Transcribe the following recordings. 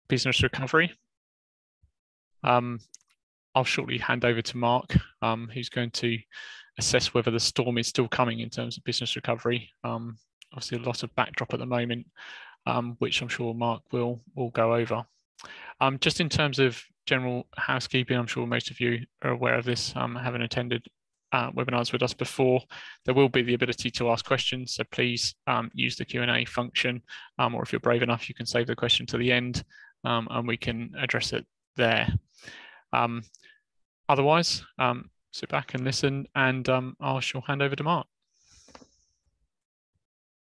business recovery. I'll shortly hand over to Mark, who's going to assess whether the storm is still coming in terms of business recovery. Obviously, a lot of backdrop at the moment, which I'm sure Mark will go over. Just in terms of general housekeeping, I'm sure most of you are aware of this, having attended webinars with us before. There will be the ability to ask questions, so please use the Q&A function, or if you're brave enough, you can save the question to the end, and we can address it there. Otherwise, sit back and listen, and I shall hand over to Mark.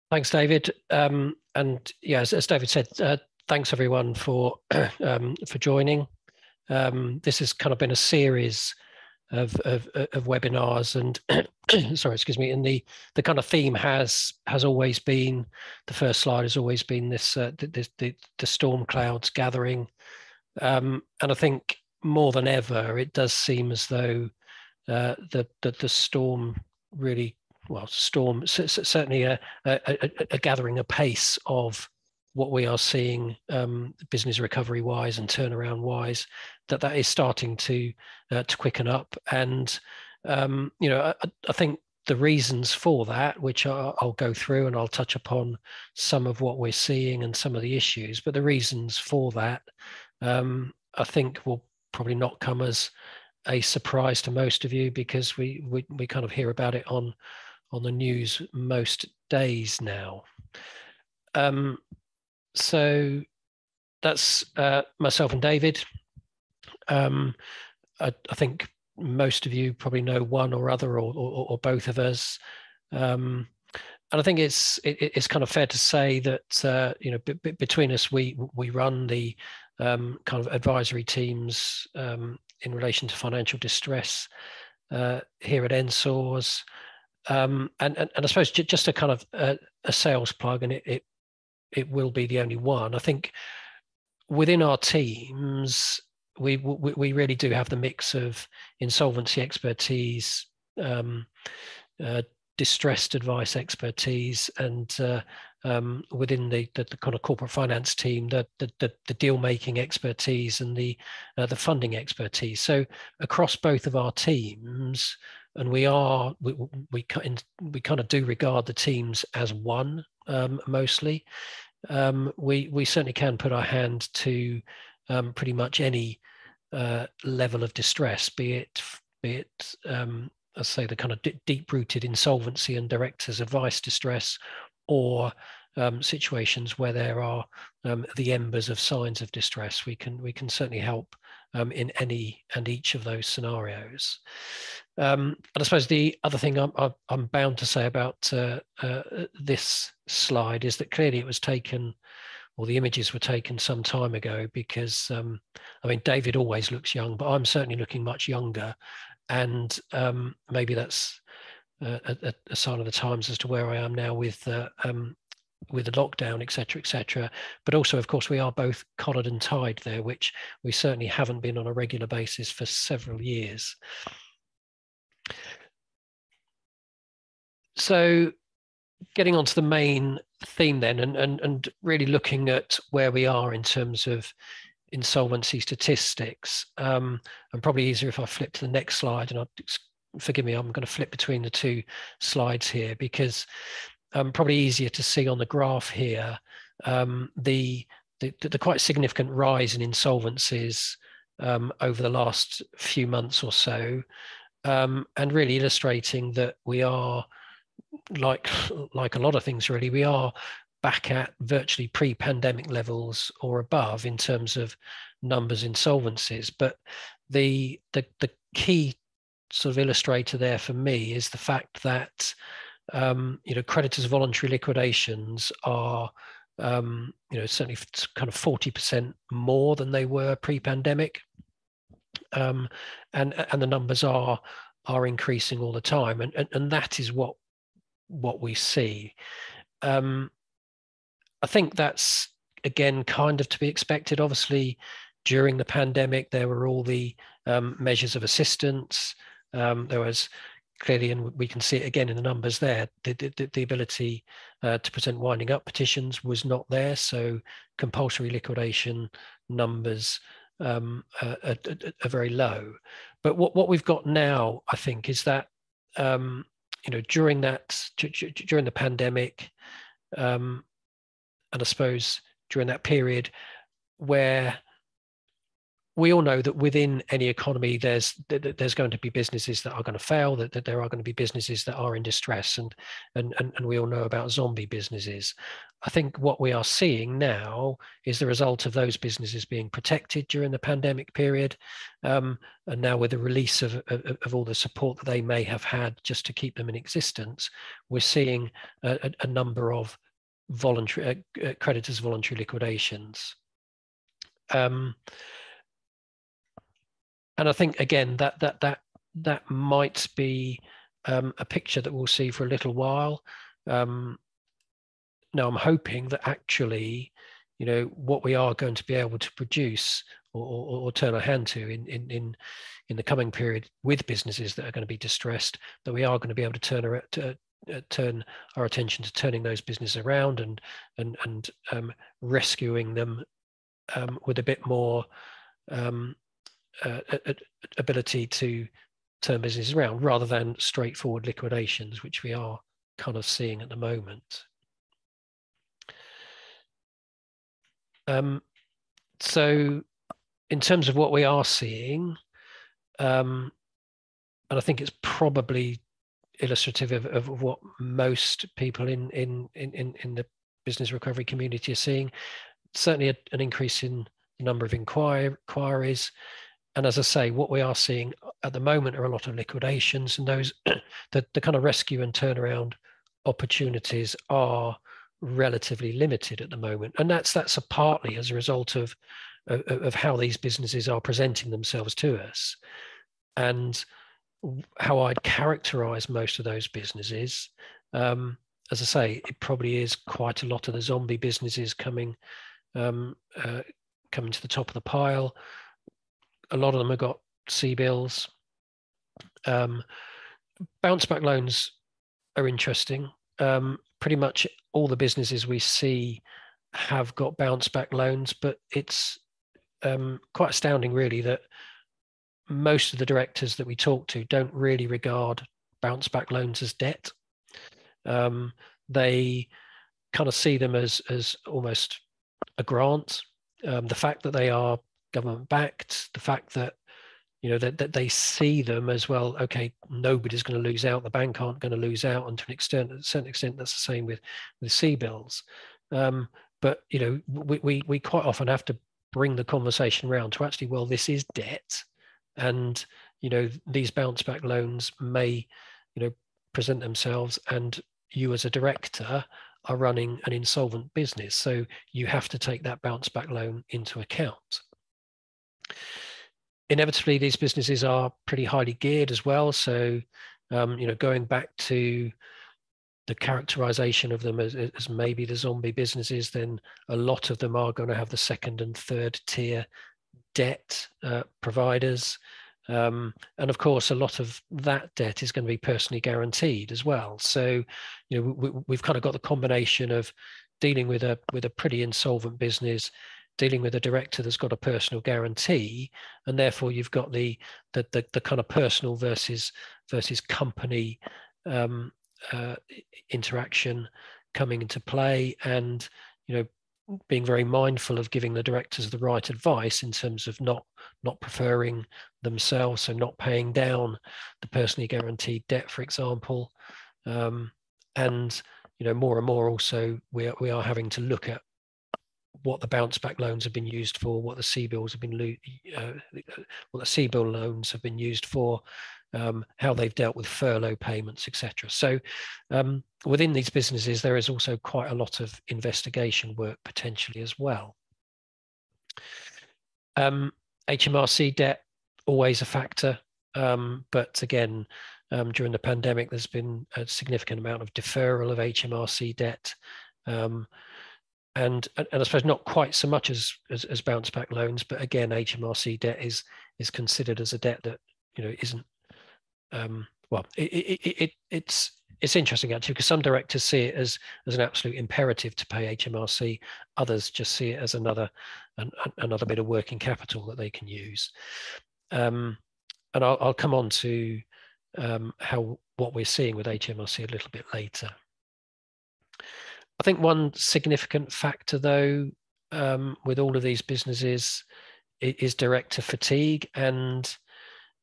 Thanks, David. And yeah, as David said, thanks everyone for joining. This has kind of been a series of webinars, and sorry, excuse me. And the kind of theme has always been, the first slide has always been this the storm clouds gathering, and I think more than ever it does seem as though the storm really, well, certainly a gathering apace of what we are seeing business recovery wise and turnaround wise, that is starting to quicken up. And you know, I think the reasons for that, which I'll go through and I'll touch upon some of what we're seeing and some of the issues, but the reasons for that I think will probably not come as a surprise to most of you, because we kind of hear about it on the news most days now. So that's myself and David. I think most of you probably know one or other or both of us. And I think it's kind of fair to say that you know, between us, we run the kind of advisory teams in relation to financial distress here at NSAWS. And I suppose just a kind of a sales plug, and it will be the only one. I think within our teams, we really do have the mix of insolvency expertise, distressed advice expertise, and within the kind of corporate finance team, the deal making expertise and the funding expertise. So across both of our teams, and we kind of do regard the teams as one mostly. We certainly can put our hand to pretty much any level of distress, be it I say the kind of deep-rooted insolvency and directors' advice distress, or situations where there are the embers of signs of distress. We can certainly help in any and each of those scenarios. And I suppose the other thing I'm bound to say about this slide is that clearly it was taken, or the images were taken some time ago, because I mean, David always looks young, but I'm certainly looking much younger. And maybe that's a sign of the times as to where I am now with the lockdown, etc. But also, of course, we are both collared and tied there, which we certainly haven't been on a regular basis for several years. So getting on to the main theme then, and really looking at where we are in terms of insolvency statistics, and probably easier if I flip to the next slide, and forgive me, I'm going to flip between the two slides here, because probably easier to see on the graph here the quite significant rise in insolvencies over the last few months or so, and really illustrating that we are, like a lot of things really, we are back at virtually pre-pandemic levels or above in terms of numbers insolvencies. But the key sort of illustrator there for me is the fact that you know, creditors' voluntary liquidations are you know, certainly kind of 40% more than they were pre-pandemic, and the numbers are increasing all the time, and that is what we see. I think that's, again, kind of to be expected. Obviously, during the pandemic, there were all the measures of assistance. There was clearly, and we can see it again in the numbers there, the ability to present winding up petitions was not there. So compulsory liquidation numbers are very low. But what we've got now, I think, is that during the pandemic, and I suppose during that period where we all know that within any economy, there's going to be businesses that are going to fail, that there are going to be businesses that are in distress, and we all know about zombie businesses. I think what we are seeing now is the result of those businesses being protected during the pandemic period, and now with the release of all the support that they may have had just to keep them in existence, we're seeing a number of voluntary creditors' voluntary liquidations. And I think, again, that might be a picture that we'll see for a little while. Now, I'm hoping that actually, what we are going to be able to produce or turn our hand to in the coming period with businesses that are going to be distressed, that we are going to be able to turn our attention to turning those businesses around and rescuing them with a bit more ability to turn businesses around, rather than straightforward liquidations, which we are kind of seeing at the moment. So in terms of what we are seeing, and I think it's probably illustrative of what most people in the business recovery community are seeing, certainly an increase in the number of inquiries. And as I say, what we are seeing at the moment are a lot of liquidations, and those the kind of rescue and turnaround opportunities are relatively limited at the moment. And that's partly as a result of how these businesses are presenting themselves to us. And how I'd characterize most of those businesses, as I say, it probably is quite a lot of the zombie businesses coming to the top of the pile. A lot of them have got C-bills. Bounce back loans are interesting. Pretty much all the businesses we see have got bounce back loans, but it's quite astounding, really, that most of the directors that we talk to don't really regard bounce back loans as debt. They kind of see them as almost a grant. The fact that they are government backed, the fact that that they see them as, well, okay, nobody's going to lose out, the bank aren't going to lose out, and to a certain extent that's the same with C-bills. But we quite often have to bring the conversation around to actually, well, this is debt, and these bounce back loans may present themselves, and you as a director are running an insolvent business, so you have to take that bounce back loan into account. Inevitably, these businesses are pretty highly geared as well. So, going back to the characterization of them as maybe the zombie businesses, then a lot of them are going to have the second and third tier debt providers. And of course, a lot of that debt is going to be personally guaranteed as well. So, we've kind of got the combination of dealing with a pretty insolvent business, dealing with a director that's got a personal guarantee, and therefore you've got the kind of personal versus company interaction coming into play, and being very mindful of giving the directors the right advice in terms of not preferring themselves, so not paying down the personally guaranteed debt, for example. And more and more also we are having to look at what the bounce back loans have been used for, what the C-bills have been what the C-bill loans have been used for, how they've dealt with furlough payments, etc. So within these businesses, there is also quite a lot of investigation work potentially as well. HMRC debt, always a factor, but again, during the pandemic, there's been a significant amount of deferral of HMRC debt. And I suppose not quite so much as bounce back loans, but again, HMRC debt is considered as a debt that isn't well, it's interesting actually, because some directors see it as an absolute imperative to pay HMRC. Others just see it as another bit of working capital that they can use. And I'll come on to what we're seeing with HMRC a little bit later. I think one significant factor, though, with all of these businesses is director fatigue, and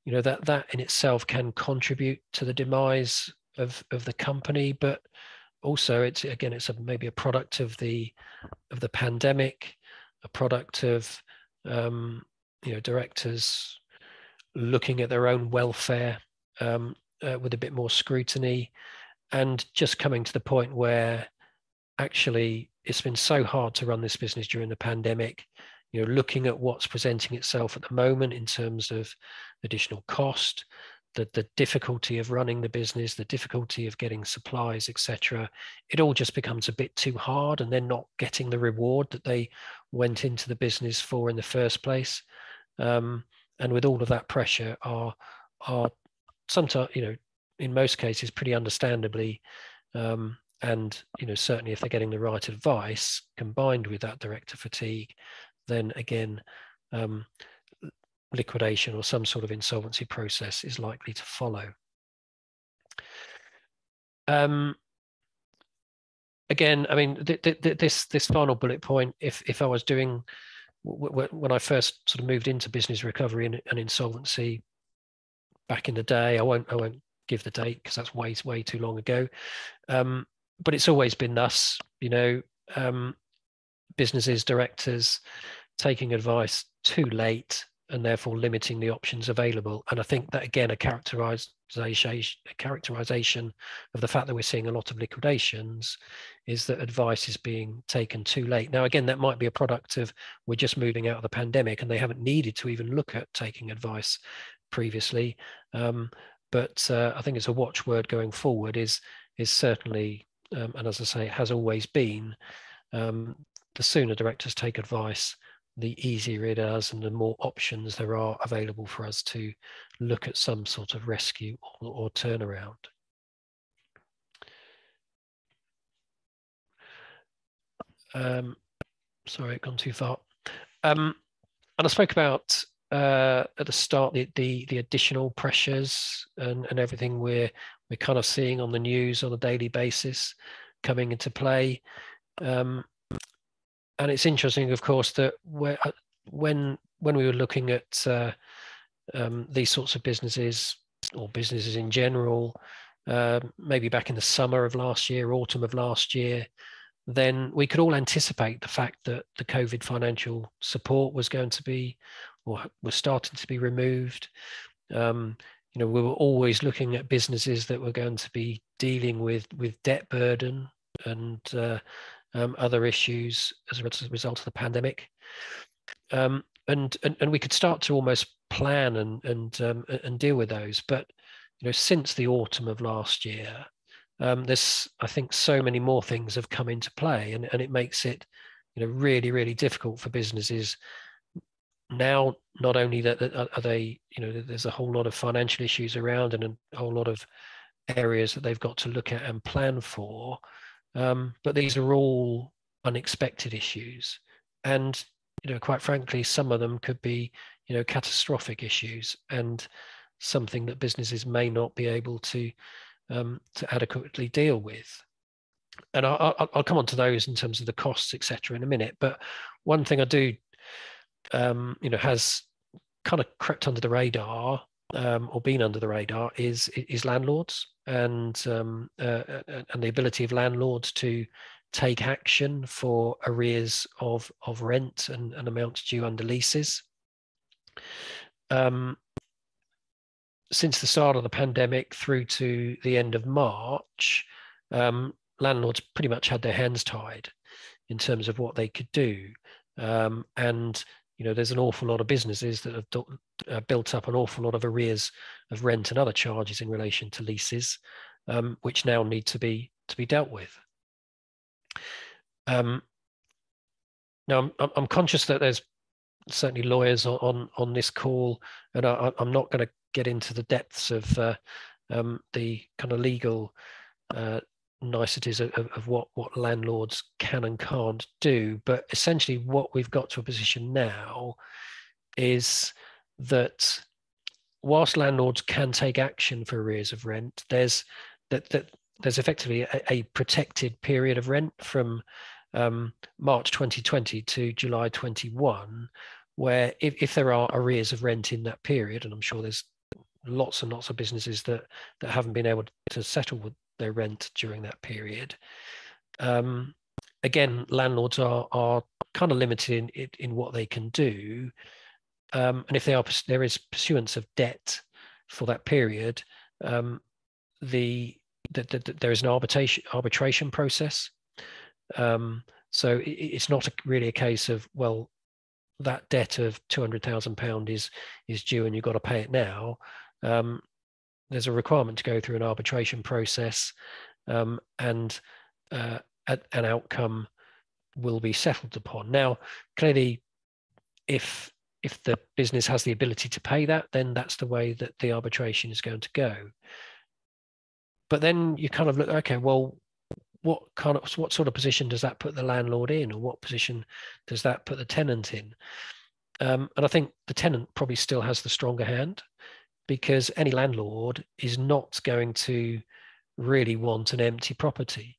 that in itself can contribute to the demise of the company, but also it's maybe a product of the pandemic, a product of directors looking at their own welfare with a bit more scrutiny, and just coming to the point where actually it's been so hard to run this business during the pandemic. Looking at what's presenting itself at the moment in terms of additional cost, the difficulty of running the business, the difficulty of getting supplies, etc. It all just becomes a bit too hard, and they're not getting the reward that they went into the business for in the first place. And with all of that pressure, are sometimes, in most cases, pretty understandably, and certainly if they're getting the right advice combined with that director fatigue, then again, liquidation or some sort of insolvency process is likely to follow. Again, I mean, this final bullet point, if I was doing, when I first sort of moved into business recovery and insolvency back in the day, I won't give the date because that's way too long ago. But it's always been thus, businesses, directors taking advice too late and therefore limiting the options available. And I think that, again, a characterization of the fact that we're seeing a lot of liquidations is that advice is being taken too late. Now, again, that might be a product of we're just moving out of the pandemic and they haven't needed to even look at taking advice previously. But I think it's a watchword going forward is certainly, and as I say, it has always been, the sooner directors take advice, the easier it is and the more options there are available for us to look at some sort of rescue or turnaround. Sorry, I've gone too far. And I spoke about at the start the additional pressures and everything we're kind of seeing on the news on a daily basis coming into play. And it's interesting, of course, that when we were looking at these sorts of businesses or businesses in general, maybe back in the summer of last year, autumn of last year, then we could all anticipate the fact that the COVID financial support was going to be, or was starting to be removed. We were always looking at businesses that were going to be dealing with debt burden and other issues as a result of the pandemic, and we could start to almost plan and deal with those. But since the autumn of last year, there's, I think, so many more things have come into play, and it makes it really, really difficult for businesses now. Not only that are they, there's a whole lot of financial issues around and a whole lot of areas that they've got to look at and plan for. But these are all unexpected issues, and quite frankly, some of them could be catastrophic issues and something that businesses may not be able to adequately deal with. And I'll come on to those in terms of the costs, etc., in a minute. But one thing I do, has kind of crept under the radar or been under the radar is landlords and the ability of landlords to take action for arrears of rent and amounts due under leases. Since the start of the pandemic through to the end of March, landlords pretty much had their hands tied in terms of what they could do. And there's an awful lot of businesses that have built up an awful lot of arrears of rent and other charges in relation to leases, which now need to be dealt with. Now, I'm conscious that there's certainly lawyers on this call, and I'm not going to get into the depths of the kind of legal niceties of what landlords can and can't do. But essentially what we've got to a position now is that whilst landlords can take action for arrears of rent, there's effectively a protected period of rent from March 2020 to July 21, where if there are arrears of rent in that period, and I'm sure there's lots and lots of businesses that haven't been able to settle with their rent during that period. Again, landlords are kind of limited in what they can do. And if there is pursuance of debt for that period, there is an arbitration process. So it's not really a case of, well, that debt of £200,000 is due and you've got to pay it now. There's a requirement to go through an arbitration process, and an outcome will be settled upon. Now, clearly, if the business has the ability to pay that, then that's the way that the arbitration is going to go. But then you kind of look, okay, well, what sort of position does that put the landlord in, or what position does that put the tenant in? And I think the tenant probably still has the stronger hand, because any landlord is not going to really want an empty property.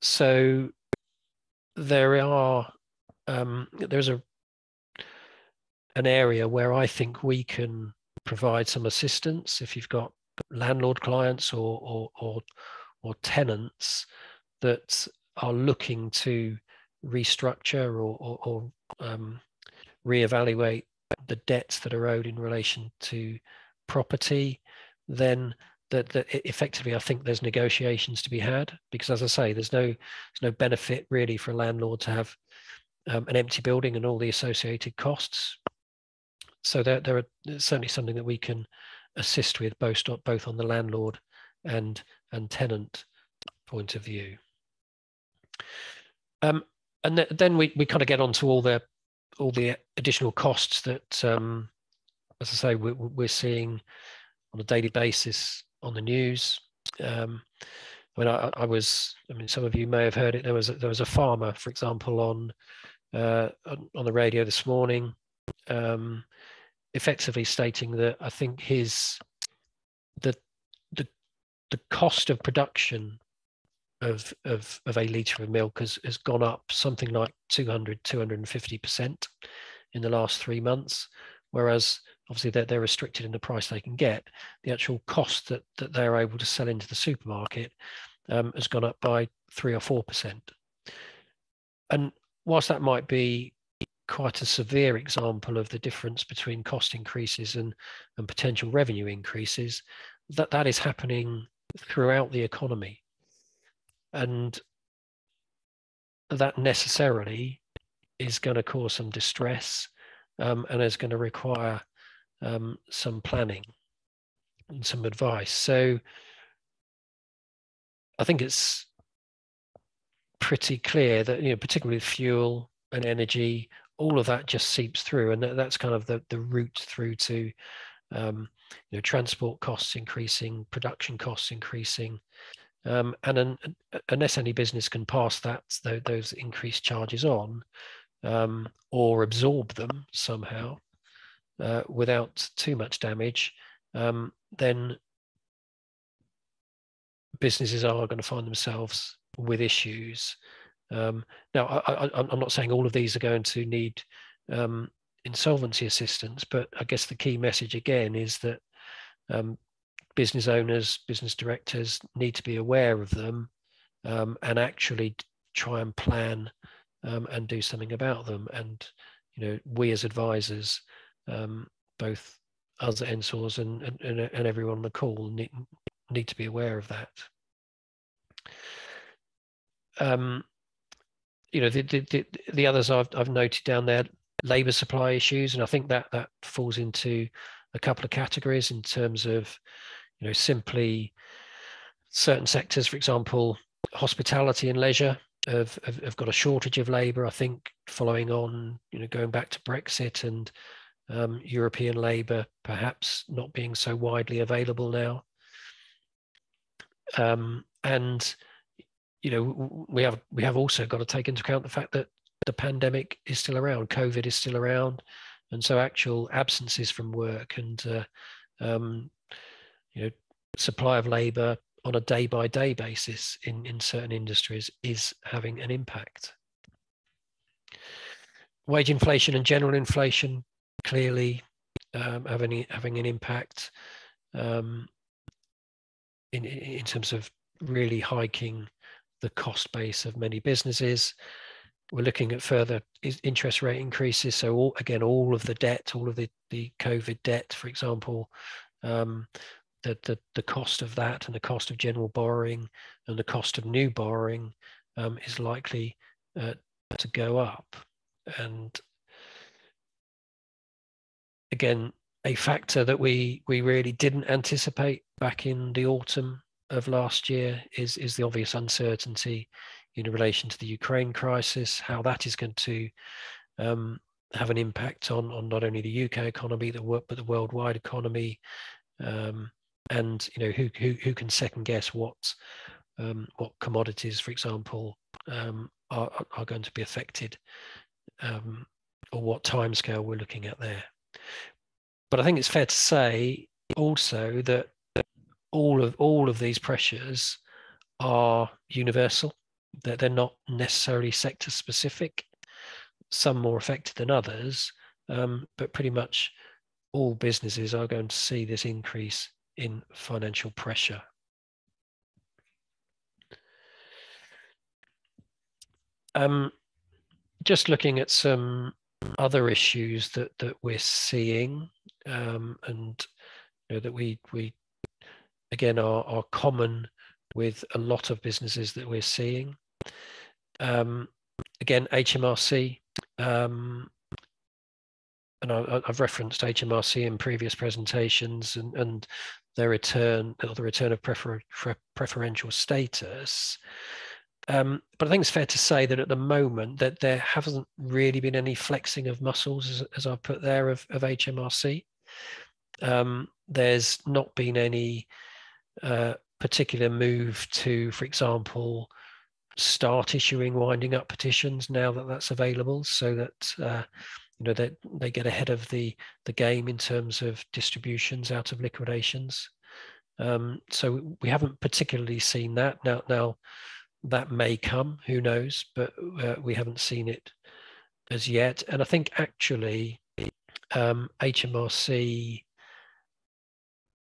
So there's an area where I think we can provide some assistance if you've got landlord clients or tenants that are looking to restructure or reevaluate the debts that are owed in relation to property. Then that effectively, I think there's negotiations to be had, because, as I say, there's no benefit really for a landlord to have an empty building and all the associated costs. So there are certainly something that we can assist with, both on the landlord and tenant point of view. And then we kind of get onto all the additional costs that, as I say, we're seeing on a daily basis on the news. Some of you may have heard it. There was a farmer, for example, on the radio this morning, effectively stating that I think the cost of production of a litre of milk has gone up something like 250% in the last 3 months, whereas obviously they're restricted in the price they can get. The actual cost that they're able to sell into the supermarket has gone up by 3 or 4%. And whilst that might be quite a severe example of the difference between cost increases and potential revenue increases, that is happening throughout the economy. And that necessarily is going to cause some distress, and is going to require some planning and some advice. So I think it's pretty clear that, particularly with fuel and energy, all of that just seeps through, and that's kind of the route through to transport costs increasing, production costs increasing. And unless any business can pass those increased charges on, or absorb them somehow without too much damage, then businesses are going to find themselves with issues. Now, I'm not saying all of these are going to need insolvency assistance, but I guess the key message again is that business owners, business directors need to be aware of them, and actually try and plan and do something about them. And we as advisors, both us at NSORS and everyone on the call, need to be aware of that. The others I've noted down there, labour supply issues, and I think that falls into a couple of categories in terms of simply certain sectors. For example, hospitality and leisure have got a shortage of labour, I think, following on going back to Brexit and European labour perhaps not being so widely available now. And we have also got to take into account the fact that the pandemic is still around, COVID is still around, and so actual absences from work and supply of labour on a day-by-day basis in certain industries is having an impact. Wage inflation and general inflation clearly having an impact in terms of really hiking the cost base of many businesses. We're looking at further interest rate increases. So all of the debt, all of the COVID debt, for example, the cost of that and the cost of general borrowing and the cost of new borrowing is likely to go up. And again, a factor that we really didn't anticipate back in the autumn of last year is the obvious uncertainty in relation to the Ukraine crisis, how that is going to have an impact on not only the UK economy, but the worldwide economy, and who can second guess what commodities, for example, are going to be affected, or what timescale we're looking at there. But I think it's fair to say also that all of these pressures are universal. They're not necessarily sector specific. Some more affected than others, but pretty much all businesses are going to see this increase in financial pressure. Just looking at some other issues that we're seeing, and that we again are common with a lot of businesses that we're seeing. Again, HMRC, and I've referenced HMRC in previous presentations and their return, or the return of preferential status. But I think it's fair to say that at the moment that there hasn't really been any flexing of muscles, as I put there, of HMRC. There's not been any particular move to, for example, start issuing winding up petitions now that that's available, so that they get ahead of the game in terms of distributions out of liquidations. So we haven't particularly seen that. Now that may come, who knows, but we haven't seen it as yet. And I think actually HMRC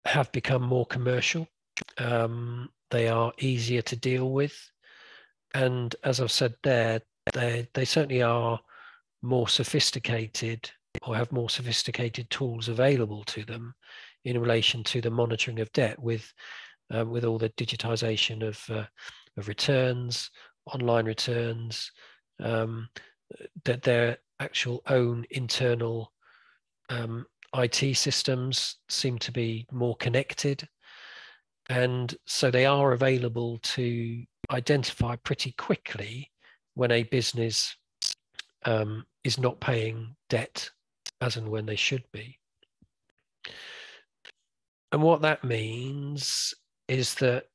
have become more commercial. They are easier to deal with. And as I've said there, they certainly are more sophisticated, or have more sophisticated tools available to them in relation to the monitoring of debt, with all the digitization of returns, online returns, that their actual own internal IT systems seem to be more connected. And so they are available to identify pretty quickly when a business is not paying debt as and when they should be. And what that means is that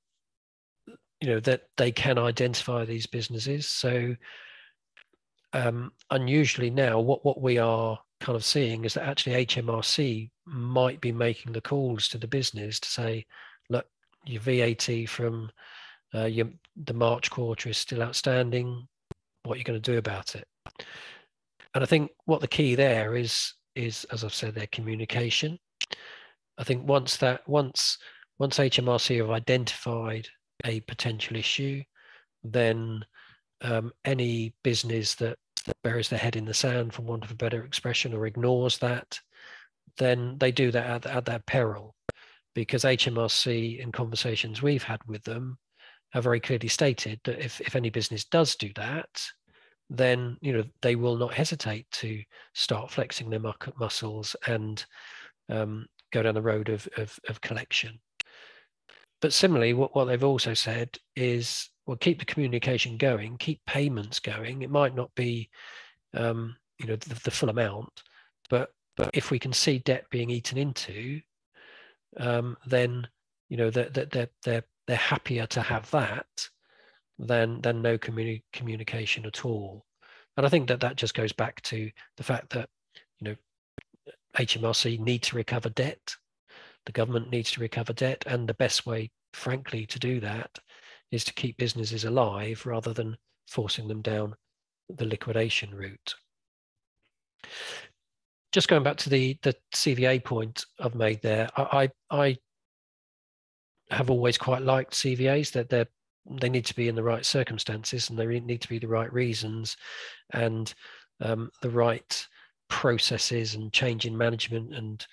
that they can identify these businesses. So unusually now, what we are kind of seeing is that actually HMRC might be making the calls to the business to say, look, your VAT from the March quarter is still outstanding. What are you going to do about it? And I think what the key there is, as I've said, their communication. I think once HMRC have identified a potential issue, then any business that buries their head in the sand, for want of a better expression, or ignores that, then they do that at their peril, because HMRC, in conversations we've had with them, have very clearly stated that if any business does do that, then they will not hesitate to start flexing their muscles and go down the road of collection. But similarly, what they've also said is, well, keep the communication going, keep payments going. It might not be the full amount, but But if we can see debt being eaten into, then they're happier to have that than no communication at all. And I think that just goes back to the fact that HMRC need to recover debt. The government needs to recover debt, and the best way, frankly, to do that is to keep businesses alive rather than forcing them down the liquidation route. Just going back to the CVA point I've made there, I have always quite liked CVAs, that they need to be in the right circumstances and they need to be the right reasons, and the right processes and change in management and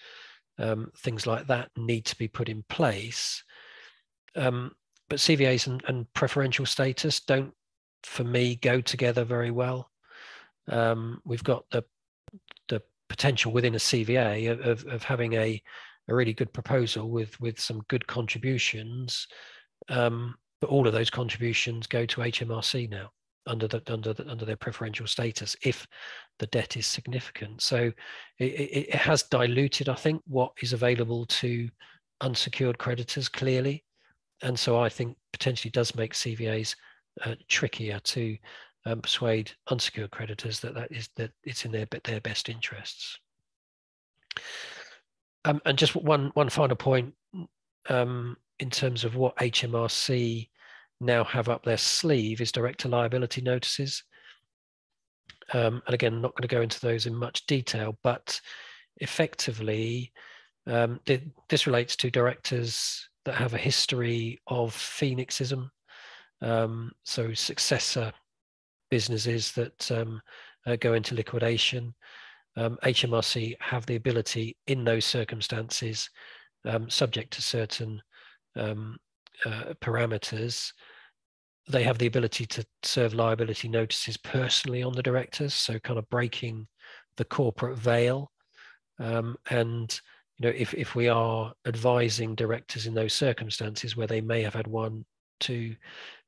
things like that need to be put in place. But CVAs and preferential status don't, for me, go together very well. We've got the potential within a CVA of having a really good proposal with some good contributions, but all of those contributions go to HMRC now under their preferential status if the debt is significant. So it has diluted, I think, what is available to unsecured creditors clearly, and so I think potentially does make CVAs trickier to persuade unsecured creditors that it's in their best interests. And just one final point in terms of what HMRC now have up their sleeve is director liability notices. And again, I'm not going to go into those in much detail, but effectively, this relates to directors that have a history of phoenixism, so successor businesses that go into liquidation. HMRC have the ability in those circumstances, subject to certain parameters, they have the ability to serve liability notices personally on the directors, so kind of breaking the corporate veil. And if we are advising directors in those circumstances where they may have had 1, 2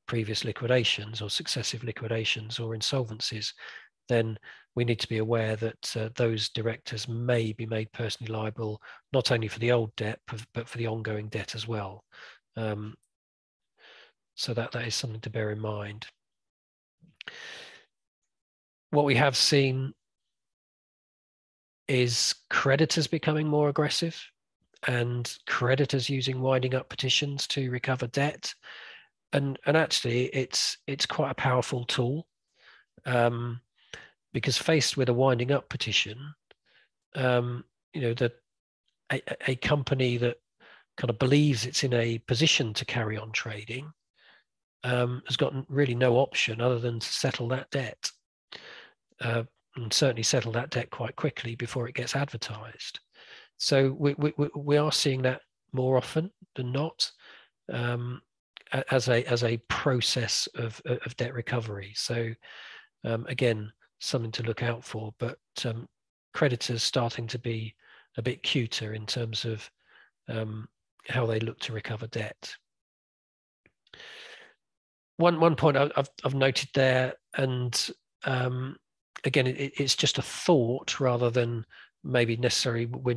previous liquidations or successive liquidations or insolvencies, then we need to be aware that those directors may be made personally liable, not only for the old debt, but for the ongoing debt as well. So that is something to bear in mind. What we have seen is creditors becoming more aggressive and creditors using winding up petitions to recover debt. And actually, it's quite a powerful tool, because faced with a winding up petition, that a company that kind of believes it's in a position to carry on trading has got really no option other than to settle that debt, and certainly settle that debt quite quickly before it gets advertised. So we are seeing that more often than not, as a process of debt recovery. So again, something to look out for, but creditors starting to be a bit cuter in terms of how they look to recover debt. One point I've noted there, and again, it's just a thought rather than maybe necessarily we're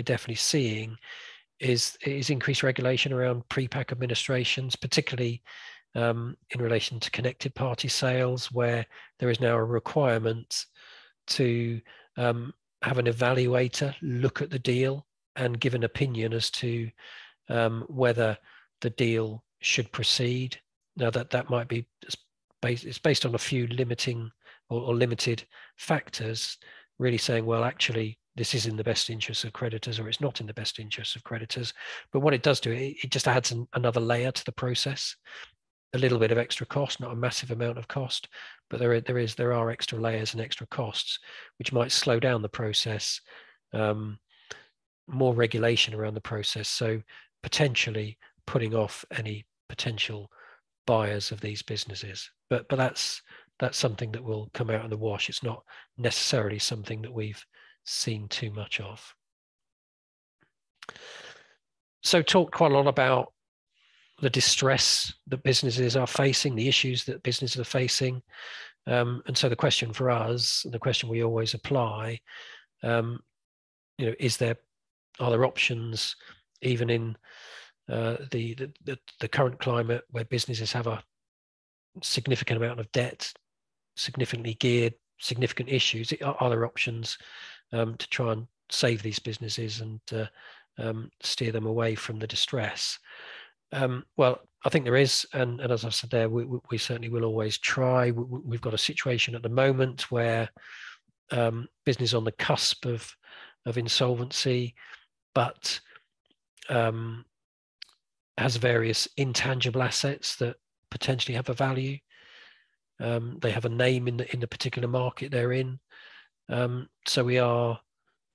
definitely seeing, is increased regulation around pre-pack administrations, particularly in relation to connected party sales, where there is now a requirement to have an evaluator look at the deal and give an opinion as to whether the deal should proceed. Now that might be it's based on a few limiting or limited factors, really saying, well, actually, this is in the best interest of creditors, or it's not in the best interest of creditors. But what it does do, it just adds another layer to the process. A little bit of extra cost, not a massive amount of cost, but there are extra layers and extra costs, which might slow down the process, more regulation around the process, so potentially putting off any potential buyers of these businesses. But that's something that will come out in the wash. It's not necessarily something that we've seen too much of. So talked quite a lot about the distress that businesses are facing, the issues that businesses are facing. And so the question for us, and the question we always apply, Are there options even in the current climate where businesses have a significant amount of debt, significantly geared, significant issues? Are there options to try and save these businesses and steer them away from the distress? Well, I think there is, and as I said there, we certainly will always try. We've got a situation at the moment where business on the cusp of insolvency, but has various intangible assets that potentially have a value. They have a name in the particular market they're in. So we are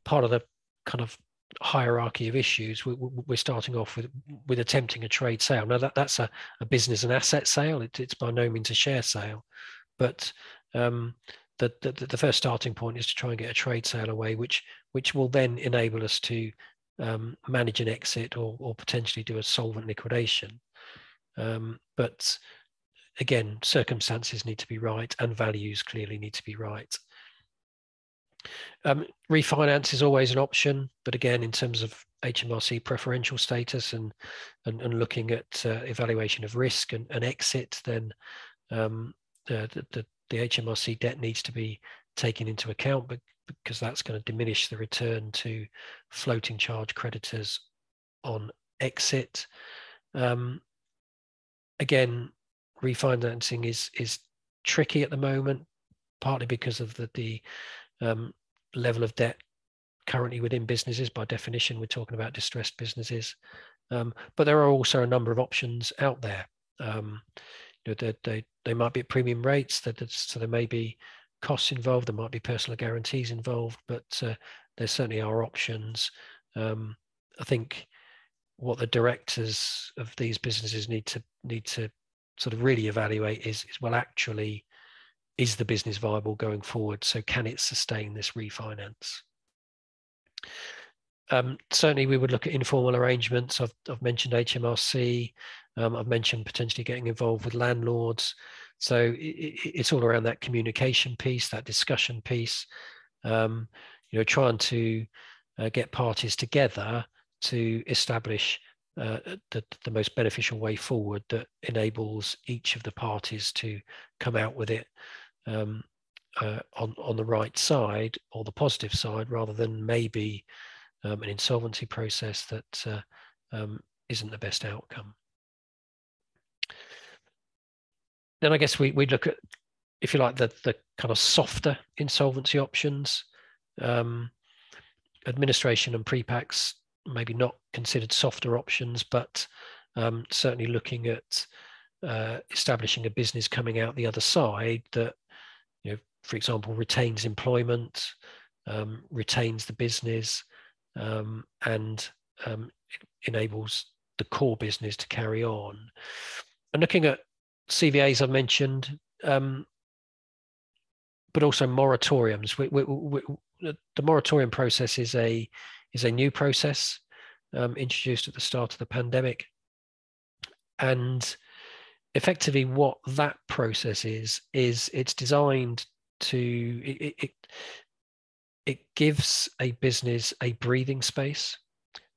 part of the kind of hierarchy of issues. We're starting off with attempting a trade sale. Now that's a business and asset sale. It's by no means a share sale, but the first starting point is to try and get a trade sale away, which will then enable us to manage an exit or potentially do a solvent liquidation. But again, circumstances need to be right and values clearly need to be right. Refinance is always an option, but again, in terms of HMRC preferential status and looking at evaluation of risk and exit, then the HMRC debt needs to be taken into account, but because that's going to diminish the return to floating charge creditors on exit. Again, refinancing is tricky at the moment, partly because of the level of debt currently within businesses. By definition, we're talking about distressed businesses, but there are also a number of options out there. They might be at premium rates, so there may be costs involved, there might be personal guarantees involved, but there certainly are options. I think what the directors of these businesses need to sort of really evaluate is well, actually, is the business viable going forward? So can it sustain this refinance? Certainly, we would look at informal arrangements. I've mentioned HMRC. I've mentioned potentially getting involved with landlords. So it's all around that communication piece, that discussion piece. Trying to get parties together to establish the most beneficial way forward that enables each of the parties to come out with it on the right side or the positive side, rather than maybe an insolvency process that isn't the best outcome. Then I guess we'd look at, if you like, the kind of softer insolvency options. Administration and pre-packs maybe not considered softer options, but certainly looking at establishing a business coming out the other side that, for example, retains employment, retains the business, and enables the core business to carry on. And looking at CVAs, I've mentioned, but also moratoriums. The moratorium process is a new process introduced at the start of the pandemic, and effectively what that process is it's designed to it gives a business a breathing space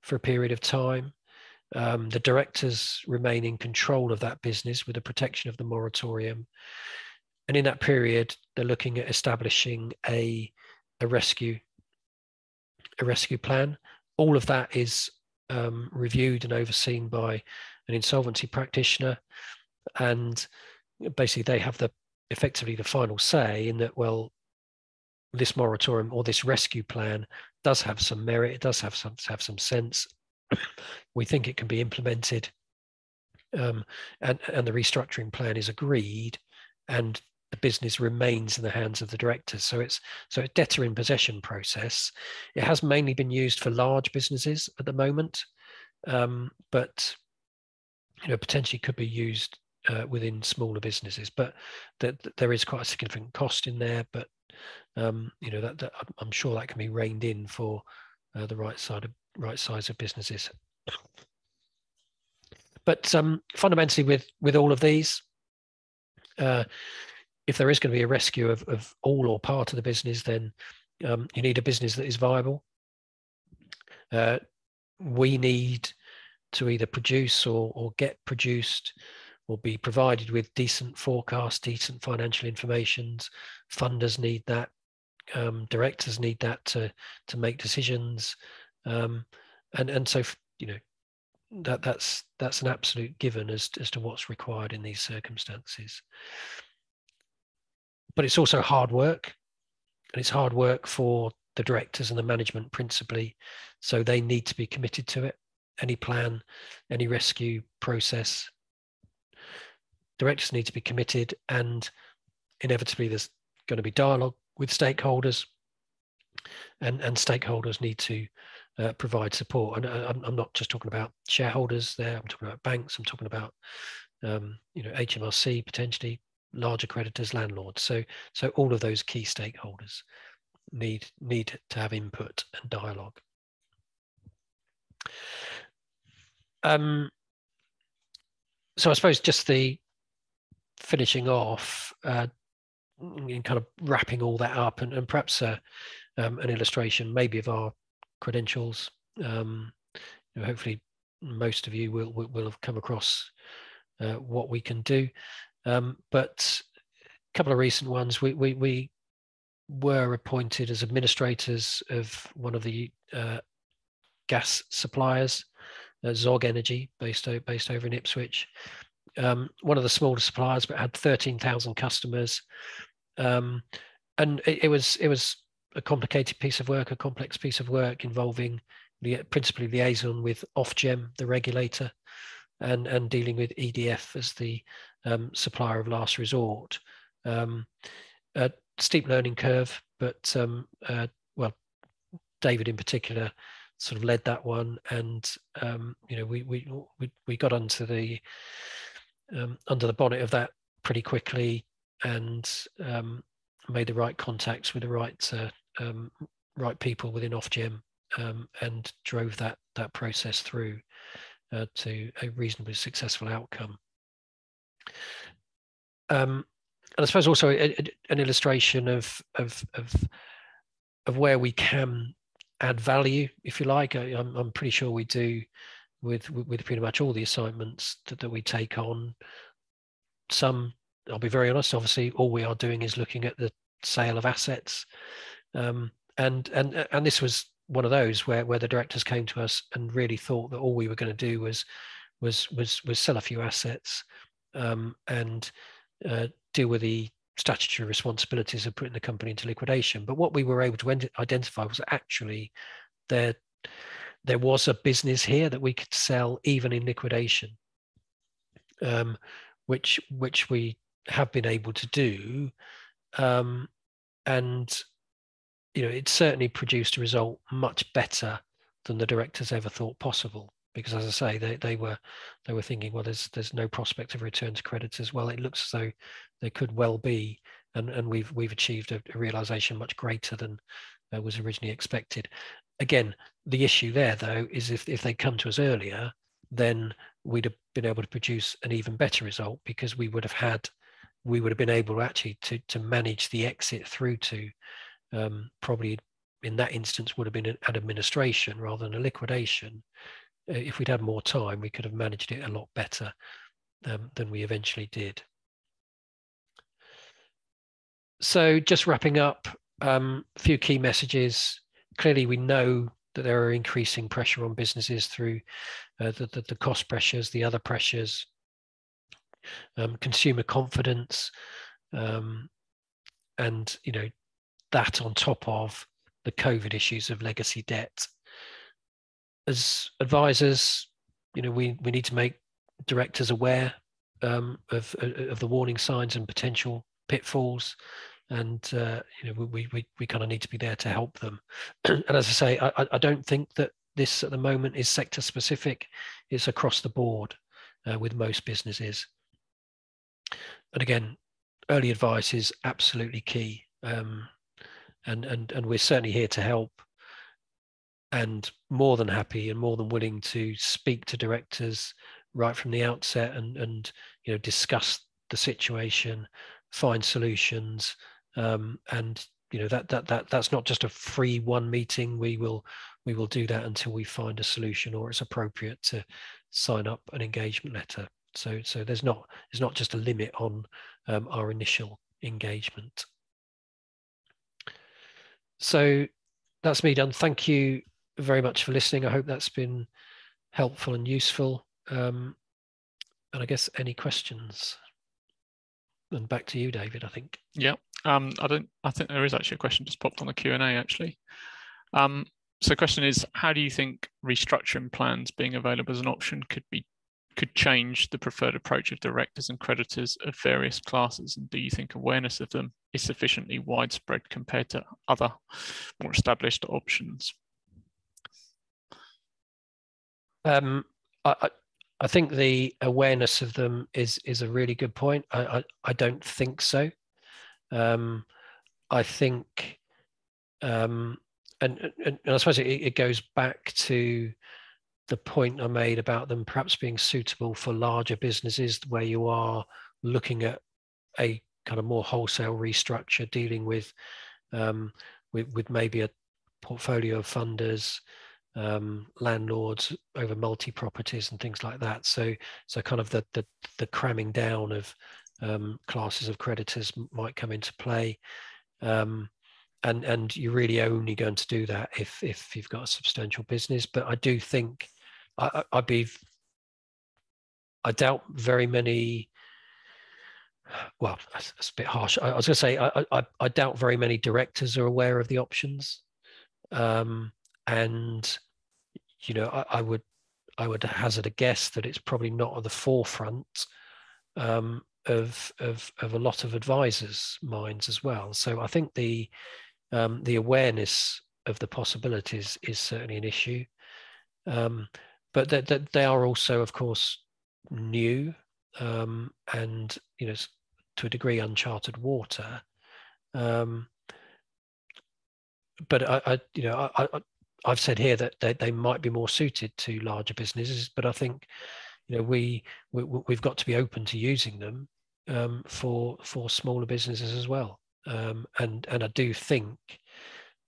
for a period of time. The directors remain in control of that business with the protection of the moratorium, and in that period they're looking at establishing a rescue plan. All of that is reviewed and overseen by an insolvency practitioner, and basically they have effectively the final say in that, well, this moratorium or this rescue plan does have some merit, it does have some sense. We think it can be implemented, and the restructuring plan is agreed, and the business remains in the hands of the directors. So it's a debtor in possession process. It has mainly been used for large businesses at the moment, but potentially could be used within smaller businesses. But there is quite a significant cost in there. But that I'm sure that can be reined in for the right size of businesses. But fundamentally, with all of these, if there is going to be a rescue of all or part of the business, then You need a business that is viable. We need to either produce or get produced or be provided with decent forecasts, decent financial information. Funders need that. Directors need that to make decisions. And so, that's an absolute given as to what's required in these circumstances. But it's also hard work, and it's hard work for the directors and the management principally. So they need to be committed to it. Any plan, any rescue process, directors need to be committed, and inevitably there's going to be dialogue with stakeholders, and stakeholders need to provide support. And I'm not just talking about shareholders there. I'm talking about banks. I'm talking about HMRC, potentially larger creditors, landlords. So all of those key stakeholders need to have input and dialogue. So I suppose just the finishing off, and kind of wrapping all that up, and perhaps an illustration maybe of our credentials. Hopefully most of you will have come across what we can do. But a couple of recent ones, we were appointed as administrators of one of the gas suppliers, Zog Energy, based over in Ipswich. One of the smaller suppliers, but had 13,000 customers. And it was a complicated piece of work, a complex piece of work involving principally liaison with Ofgem, the regulator, and dealing with EDF as the supplier of last resort. A steep learning curve, but David in particular sort of led that one, and we got onto the under the bonnet of that pretty quickly, and made the right contacts with the right people within Ofgem, and drove that process through to a reasonably successful outcome. And I suppose also an illustration of where we can add value, if you like. I'm pretty sure we do with pretty much all the assignments that we take on. Some, I'll be very honest, obviously all we are doing is looking at the sale of assets, and this was one of those where the directors came to us and really thought that all we were going to do was sell a few assets, and deal with the statutory responsibilities of putting the company into liquidation. But what we were able to identify was actually there was a business here that we could sell even in liquidation, which we have been able to do, and it certainly produced a result much better than the directors ever thought possible. Because, as I say, they were thinking, well, there's no prospect of return to creditors. Well, it looks as though there could well be, and we've achieved a realization much greater than was originally expected. Again, the issue there, though, is if they come to us earlier, then we'd have been able to produce an even better result, because we would have been able actually to manage the exit through to probably in that instance would have been an administration rather than a liquidation. If we'd had more time, we could have managed it a lot better than we eventually did. So just wrapping up, a few key messages. Clearly, we know that there are increasing pressure on businesses through the cost pressures, the other pressures, consumer confidence, and that on top of the COVID issues of legacy debt. As advisors, we need to make directors aware of the warning signs and potential pitfalls, and we kind of need to be there to help them. And as I say, I don't think that this at the moment is sector specific. It's across the board with most businesses. And again, early advice is absolutely key, and we're certainly here to help, and more than happy and more than willing to speak to directors right from the outset and discuss the situation, find solutions, and that's not just a free one meeting. We will do that until we find a solution, or it's appropriate to sign up an engagement letter. So there's not just a limit on our initial engagement. So that's me done. Thank you very much for listening. I hope that's been helpful and useful. And I guess any questions? And back to you, David, I think. Yeah. I think there is actually a question just popped on the Q&A actually. So the question is, how do you think restructuring plans being available as an option could change the preferred approach of directors and creditors of various classes? And do you think awareness of them is sufficiently widespread compared to other more established options? I think the awareness of them is a really good point. I don't think so. I think, and I suppose it goes back to the point I made about them perhaps being suitable for larger businesses where you are looking at a kind of more wholesale restructure, dealing with maybe a portfolio of funders, landlords over multi-properties and things like that. So kind of the cramming down of classes of creditors might come into play. And you're really only going to do that if you've got a substantial business. But I do think I doubt very many. Well, that's a bit harsh. I was going to say I doubt very many directors are aware of the options, and I would hazard a guess that it's probably not at the forefront of a lot of advisors' minds as well. So I think the awareness of the possibilities is certainly an issue, but that they are also, of course, new, and to a degree uncharted water. But I've said here that they might be more suited to larger businesses, but I think we've got to be open to using them for smaller businesses as well. And I do think,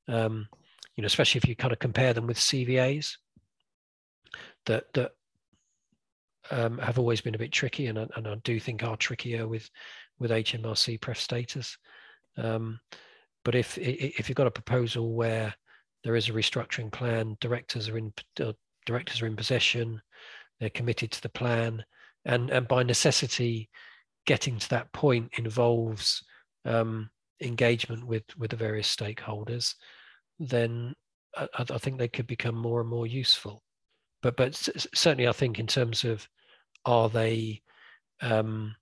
especially if you kind of compare them with CVAs, that have always been a bit tricky, and I do think are trickier with HMRC pref status. But if you've got a proposal where there is a restructuring plan, directors are in possession, they're committed to the plan, and by necessity, getting to that point involves engagement with the various stakeholders, then I think they could become more and more useful. But certainly, I think in terms of are they the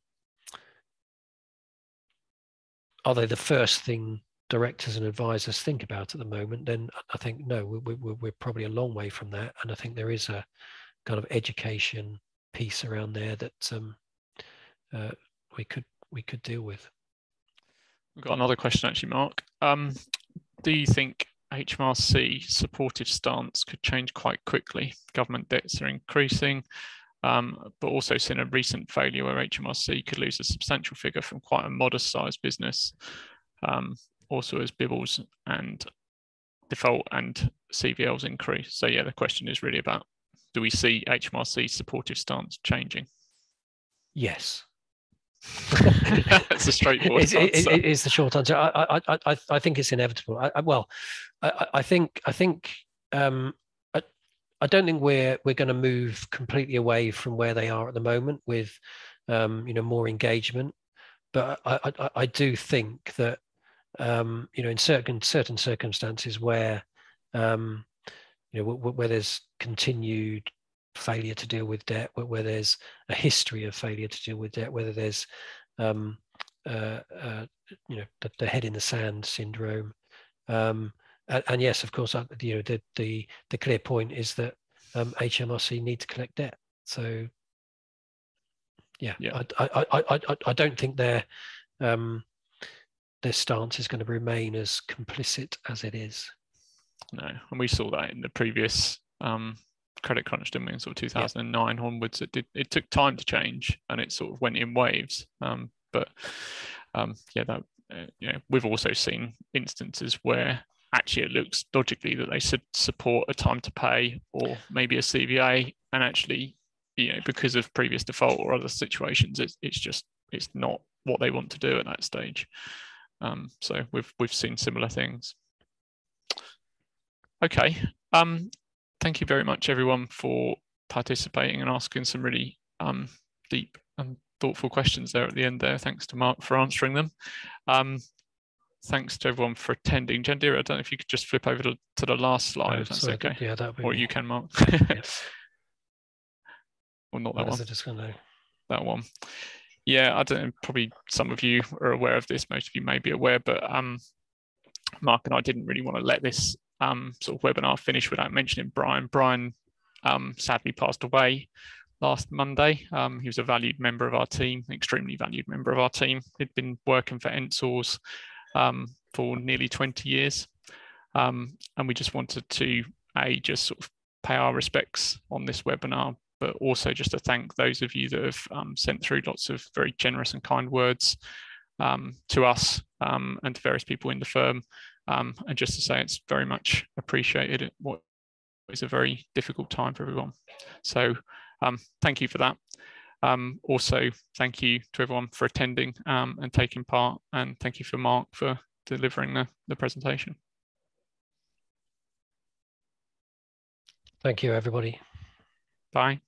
first thing directors and advisors think about at the moment, then I think no, we're probably a long way from that. And I think there is a kind of education piece around there that we could deal with. We've got another question actually, Mark. Do you think HMRC supportive stance could change quite quickly? Government debts are increasing, but also seen a recent failure where HMRC could lose a substantial figure from quite a modest sized business, also as bibbles and default and CVLs increase. So yeah, the question is really about, do we see HMRC supportive stance changing? Yes. That's a straightforward answer. It's the short answer. I think it's inevitable. I think I don't think we're going to move completely away from where they are at the moment with more engagement, but I do think that in certain circumstances where where there's continued failure to deal with debt, where there's a history of failure to deal with debt, whether there's the head in the sand syndrome, and yes, of course, the clear point is that HMRC need to collect debt. So yeah. I don't think their stance is going to remain as complicit as it is. No, and we saw that in the previous credit crunch, didn't we? In sort of 2009 onwards, it took time to change, and it sort of went in waves. But that we've also seen instances where actually it looks logically that they should support a time to pay or maybe a CVA, and actually, because of previous default or other situations, it's not what they want to do at that stage. So we've seen similar things. Okay. Thank you very much, everyone, for participating and asking some really deep and thoughtful questions there at the end there. Thanks to Mark for answering them. Thanks to everyone for attending. Jandira, I don't know if you could just flip over to the last slide, if that's sorry, okay. Yeah, that would be or me. You can, Mark. Yeah. Or not that one. Just gonna... That one. Yeah, I don't know, probably some of you are aware of this, most of you may be aware, but Mark and I didn't really want to let this sort of webinar finish without mentioning Brian. Brian sadly passed away last Monday. He was a valued member of our team, extremely valued member of our team. He'd been working for Ensors for nearly 20 years. And we just wanted to, just sort of pay our respects on this webinar, but also just to thank those of you that have sent through lots of very generous and kind words to us and to various people in the firm. And just to say it's very much appreciated at what is a very difficult time for everyone. So thank you for that. Also, thank you to everyone for attending and taking part, and thank you for Mark for delivering the presentation. Thank you, everybody. Bye.